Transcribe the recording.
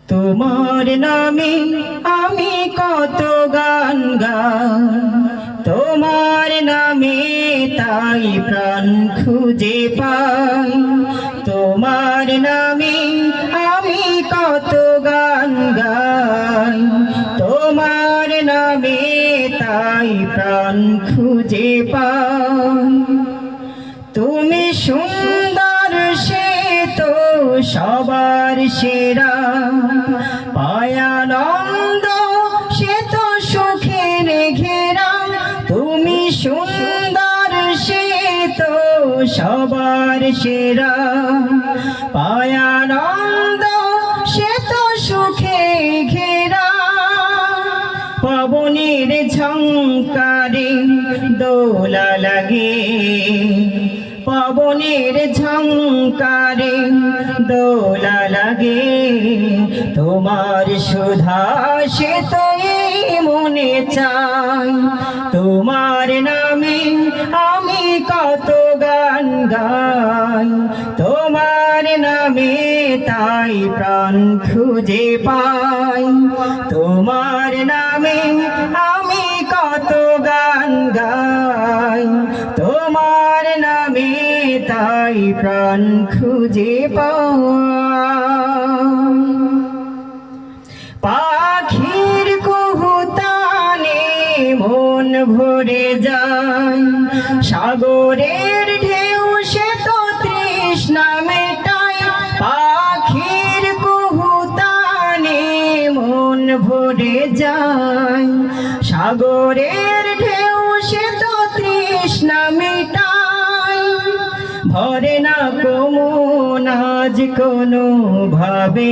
তোমার নামে আমি কত গান গাই, তোমার নামে তাই প্রাণ খুঁজে পাই। তোমার নামে আমি কত গান গাই, তোমার নামে তাই প্রাণ খুঁজে পাই। তুমি সুন্দর সে তো সবার সেরা, পায়ানন্দ সে তো সুখের ঘেরা। তুমি সুন্দর সে তো সবার সেরা, পায়ানন্দ সে তো সুখে ঘেরা। পবনের ঝংকারে দোলা লাগে, পবনের ঝংকারে দোলা লাগে। তোমার সুধা সে তো মনে চাই, তোমার নামে আমি কত গান গাই। তোমার নামে তাই প্রাণ খুঁজে পাই, তোমার নামে আমি কত গান গাই। তোমার নামে তাই প্রাণ খুঁজে পাই। পাখির কুহুতানে মন ভরে যায়, সাগরের ঢেউ সে তো তৃষ্ণা মেটায়। পাখির কুহুতানে মন ভরে যায়, সাগরের ঢেউ সে তো তৃষ্ণা মেটায়। ভরে না কো মন আজ কোনো ভাবে।